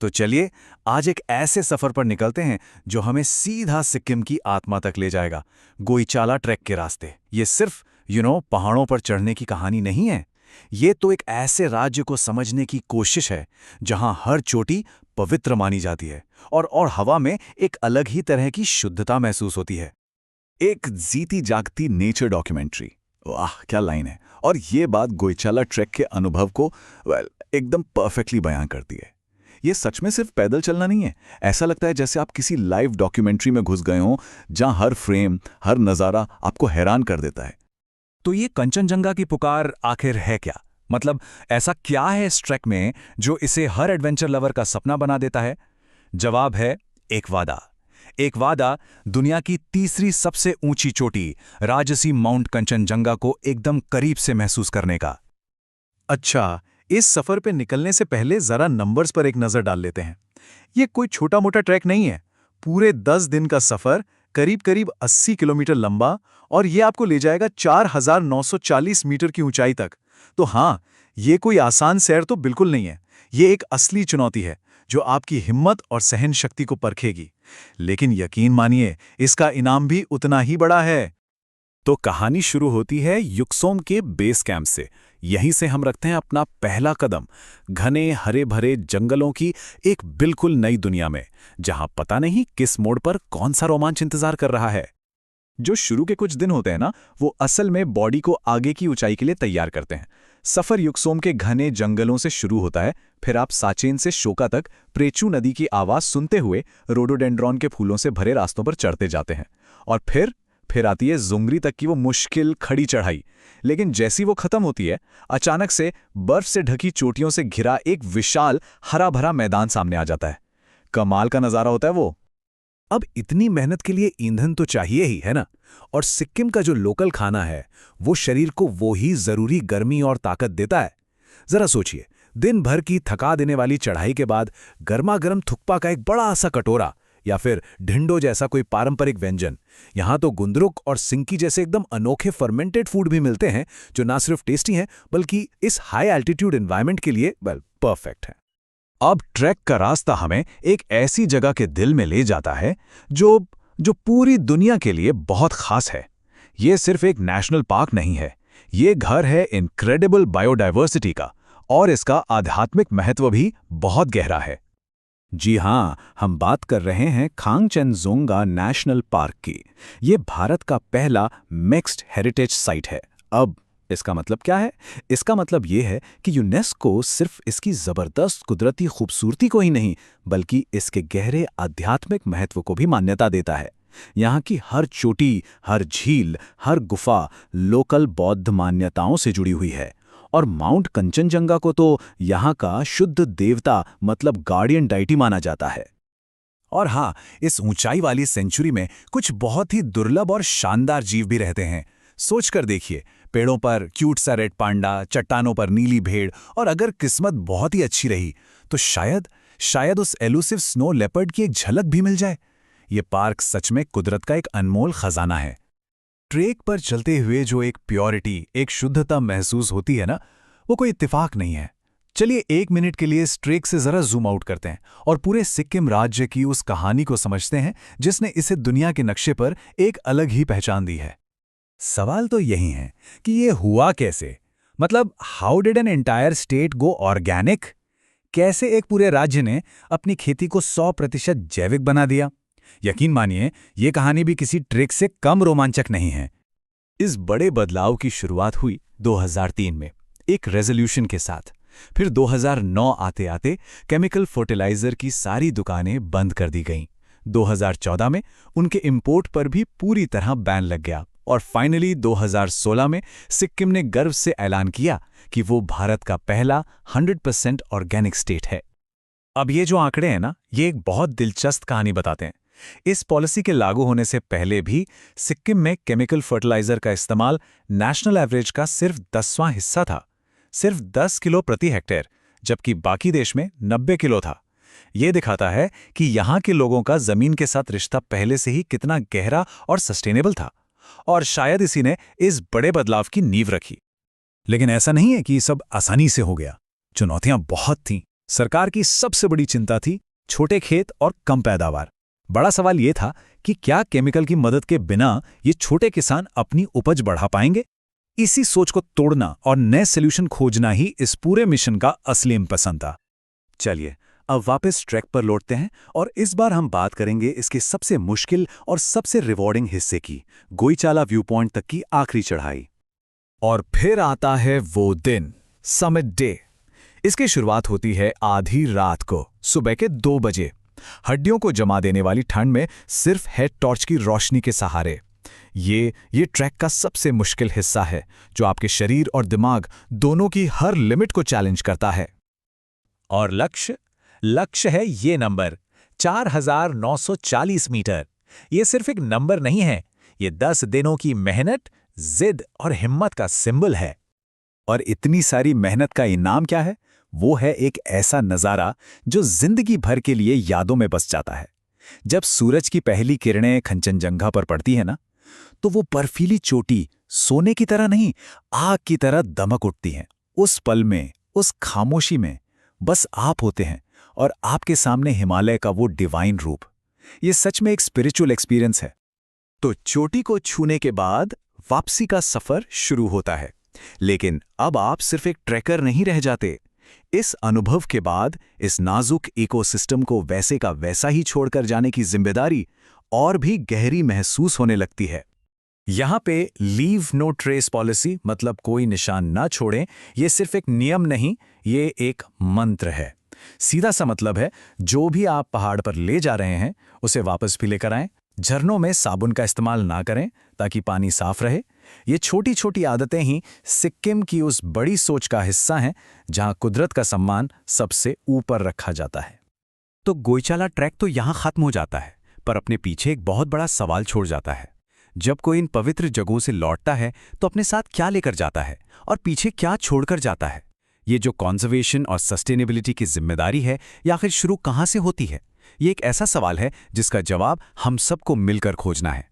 तो चलिए आज एक ऐसे सफर पर निकलते हैं जो हमें सीधा सिक्किम की आत्मा तक ले जाएगा, गोईचाला ट्रैक के रास्ते। ये सिर्फ पहाड़ों पर चढ़ने की कहानी नहीं है। ये तो एक ऐसे राज्य को समझने की कोशिश है जहां हर चोटी पवित्र मानी जाती है और हवा में एक अलग ही तरह की शुद्धता महसूस होती है। एक जीती जागती नेचर डॉक्यूमेंट्री। वाह क्या लाइन है। और ये बात गोईचाला ट्रैक के अनुभव को एकदम परफेक्टली बयां करती है। ये सच में सिर्फ पैदल चलना नहीं है। ऐसा लगता है जैसे आप किसी लाइव डॉक्यूमेंट्री में घुस गए हों, जहां हर फ्रेम, हर नज़ारा आपको हैरान कर देता है। तो ये कंचनजंगा की पुकार आखिर है क्या? मतलब ऐसा क्या है इस ट्रैक में जो इसे हर एडवेंचर लवर का सपना बना देता है? जवाब है एक वादा। एक वादा दुनिया की तीसरी सबसे ऊंची चोटी राजसी माउंट कंचनजंगा को एकदम करीब से महसूस करने का। अच्छा, इस सफर पे निकलने से पहले जरा नंबर्स पर एक नजर डाल लेते हैं। ये कोई छोटा मोटा ट्रैक नहीं है। पूरे 10 दिन का सफर, करीब करीब 80 किलोमीटर लंबा, और ये आपको ले जाएगा 4940 मीटर की ऊंचाई तक। तो हाँ, ये कोई आसान सैर तो बिल्कुल नहीं है। ये एक असली चुनौती है जो आपकी हिम्मत और सहन शक्ति को परखेगी। लेकिन यकीन मानिए, इसका इनाम भी उतना ही बड़ा है। तो कहानी शुरू होती है युक्सोम के बेस कैंप से। यहीं से हम रखते हैं अपना पहला कदम घने हरे भरे जंगलों की एक बिल्कुल नई दुनिया में, जहां पता नहीं किस मोड़ पर कौन सा रोमांच इंतजार कर रहा है। जो शुरू के कुछ दिन होते हैं ना, वो असल में बॉडी को आगे की ऊंचाई के लिए तैयार करते हैं। सफर युक्सोम के घने जंगलों से शुरू होता है। फिर आप साचेन से शोका तक प्रेचू नदी की आवाज सुनते हुए रोडोडेंड्रॉन के फूलों से भरे रास्तों पर चढ़ते जाते हैं। और फिर आती है जुंगरी तक की वो मुश्किल खड़ी चढ़ाई। लेकिन जैसी वो खत्म होती है, अचानक से बर्फ से ढकी चोटियों से घिरा एक विशाल हरा भरा मैदान सामने आ जाता है। कमाल का नजारा होता है वो। अब इतनी मेहनत के लिए ईंधन तो चाहिए ही, है ना? और सिक्किम का जो लोकल खाना है वो शरीर को वो ही जरूरी गर्मी और ताकत देता है। जरा सोचिए, दिन भर की थका देने वाली चढ़ाई के बाद गर्मा गर्म थुक्पा का एक बड़ा सा कटोरा, या फिर ढिंडो जैसा कोई पारंपरिक व्यंजन। यहां तो गुंदरुक और सिंकी जैसे एकदम अनोखे फर्मेंटेड फूड भी मिलते हैं, जो ना सिर्फ टेस्टी हैं बल्कि इस हाई एल्टीट्यूड एनवायरनमेंट के लिए परफेक्ट है। अब ट्रैक का रास्ता हमें एक ऐसी जगह के दिल में ले जाता है जो जो पूरी दुनिया के लिए बहुत खास है। ये सिर्फ एक नेशनल पार्क नहीं है, ये घर है इनक्रेडिबल बायोडायवर्सिटी का, और इसका आध्यात्मिक महत्व भी बहुत गहरा है। जी हां, हम बात कर रहे हैं खांगचेनजुंगा नेशनल पार्क की। ये भारत का पहला मिक्स्ड हेरिटेज साइट है। अब इसका मतलब क्या है? इसका मतलब ये है कि यूनेस्को सिर्फ इसकी जबरदस्त कुदरती खूबसूरती को ही नहीं, बल्कि इसके गहरे आध्यात्मिक महत्व को भी मान्यता देता है। यहाँ की हर चोटी, हर झील, हर गुफा लोकल बौद्ध मान्यताओं से जुड़ी हुई है। और माउंट कंचनजंगा को तो यहाँ का शुद्ध देवता मतलब गार्डियन डाइटी माना जाता है। और हाँ, इस ऊंचाई वाली सेंचुरी में कुछ बहुत ही दुर्लभ और शानदार जीव भी रहते हैं। सोचकर देखिए, पेड़ों पर क्यूट सा रेड पांडा, चट्टानों पर नीली भेड़, और अगर किस्मत बहुत ही अच्छी रही तो शायद उस एलुसिव स्नो लेपर्ड की एक झलक भी मिल जाए। ये पार्क सच में कुदरत का एक अनमोल खजाना है। ट्रेक पर चलते हुए जो एक प्योरिटी, एक शुद्धता महसूस होती है ना, वो कोई इत्तेफाक नहीं है। चलिए 1 मिनट के लिए इस ट्रेक से जरा जूम आउट करते हैं और पूरे सिक्किम राज्य की उस कहानी को समझते हैं जिसने इसे दुनिया के नक्शे पर एक अलग ही पहचान दी है। सवाल तो यही है कि ये हुआ कैसे? मतलब how did an entire state go organic? कैसे एक पूरे राज्य ने अपनी खेती को 100% जैविक बना दिया? यकीन मानिए, ये कहानी भी किसी ट्रिक से कम रोमांचक नहीं है। इस बड़े बदलाव की शुरुआत हुई 2003 में एक रेजोल्यूशन के साथ। फिर 2009 आते आते केमिकल फर्टिलाइजर की सारी दुकानें बंद कर दी गईं। 2014 में उनके इंपोर्ट पर भी पूरी तरह बैन लग गया। और फाइनली 2016 में सिक्किम ने गर्व से ऐलान किया कि वो भारत का पहला 100% ऑर्गेनिक स्टेट है। अब ये जो आंकड़े हैं ना, ये एक बहुत दिलचस्प कहानी बताते हैं। इस पॉलिसी के लागू होने से पहले भी सिक्किम में केमिकल फर्टिलाइजर का इस्तेमाल नेशनल एवरेज का सिर्फ 10वां हिस्सा था, सिर्फ 10 किलो प्रति हेक्टेयर, जबकि बाकी देश में 90 किलो था। ये दिखाता है कि यहाँ के लोगों का जमीन के साथ रिश्ता पहले से ही कितना गहरा और सस्टेनेबल था, और शायद इसी ने इस बड़े बदलाव की नींव रखी। लेकिन ऐसा नहीं है कि सब आसानी से हो गया। चुनौतियां बहुत थीं। सरकार की सबसे बड़ी चिंता थी छोटे खेत और कम पैदावार। बड़ा सवाल ये था कि क्या केमिकल की मदद के बिना ये छोटे किसान अपनी उपज बढ़ा पाएंगे। इसी सोच को तोड़ना और नए सॉल्यूशन खोजना ही इस पूरे मिशन का असली इंपसन था। चलिए अब वापस ट्रैक पर लौटते हैं और इस बार हम बात करेंगे इसके सबसे मुश्किल और सबसे रिवॉर्डिंग हिस्से की, गोईचाला व्यू पॉइंट तक की आखिरी चढ़ाई। और फिर आता है वो दिन, समिट डे। इसकी शुरुआत होती है आधी रात को, सुबह के 2 बजे। हड्डियों को जमा देने वाली ठंड में सिर्फ हेड टॉर्च की रोशनी के सहारे। ये ट्रैक का सबसे मुश्किल हिस्सा है, जो आपके शरीर और दिमाग दोनों की हर लिमिट को चैलेंज करता है। और लक्ष्य है ये नंबर 4940 मीटर। ये सिर्फ एक नंबर नहीं है, ये 10 दिनों की मेहनत, जिद और हिम्मत का सिंबल है। और इतनी सारी मेहनत का इनाम क्या है? वो है एक ऐसा नज़ारा जो जिंदगी भर के लिए यादों में बस जाता है। जब सूरज की पहली किरणें कंचनजंगा पर पड़ती है ना, तो वो बर्फीली चोटी सोने की तरह नहीं, आग की तरह दमक उठती हैं। उस पल में, उस खामोशी में बस आप होते हैं और आपके सामने हिमालय का वो डिवाइन रूप। ये सच में एक स्पिरिचुअल एक्सपीरियंस है। तो चोटी को छूने के बाद वापसी का सफर शुरू होता है। लेकिन अब आप सिर्फ एक ट्रैकर नहीं रह जाते। इस अनुभव के बाद इस नाजुक इकोसिस्टम को वैसे का वैसा ही छोड़कर जाने की जिम्मेदारी और भी गहरी महसूस होने लगती है। यहाँ पे लीव नो ट्रेस पॉलिसी, मतलब कोई निशान ना छोड़ें, ये सिर्फ एक नियम नहीं, ये एक मंत्र है। सीधा सा मतलब है, जो भी आप पहाड़ पर ले जा रहे हैं उसे वापस भी लेकर आएं। झरनों में साबुन का इस्तेमाल ना करें ताकि पानी साफ रहे। ये छोटी छोटी आदतें ही सिक्किम की उस बड़ी सोच का हिस्सा हैं जहां कुदरत का सम्मान सबसे ऊपर रखा जाता है। तो गोईचाला ट्रैक तो यहाँ खत्म हो जाता है, पर अपने पीछे एक बहुत बड़ा सवाल छोड़ जाता है। जब कोई इन पवित्र जगहों से लौटता है तो अपने साथ क्या लेकर जाता है और पीछे क्या छोड़कर जाता है? ये जो कॉन्जर्वेशन और सस्टेनेबिलिटी की जिम्मेदारी है, या आखिर शुरू कहाँ से होती है? ये एक ऐसा सवाल है जिसका जवाब हम सबको मिलकर खोजना है।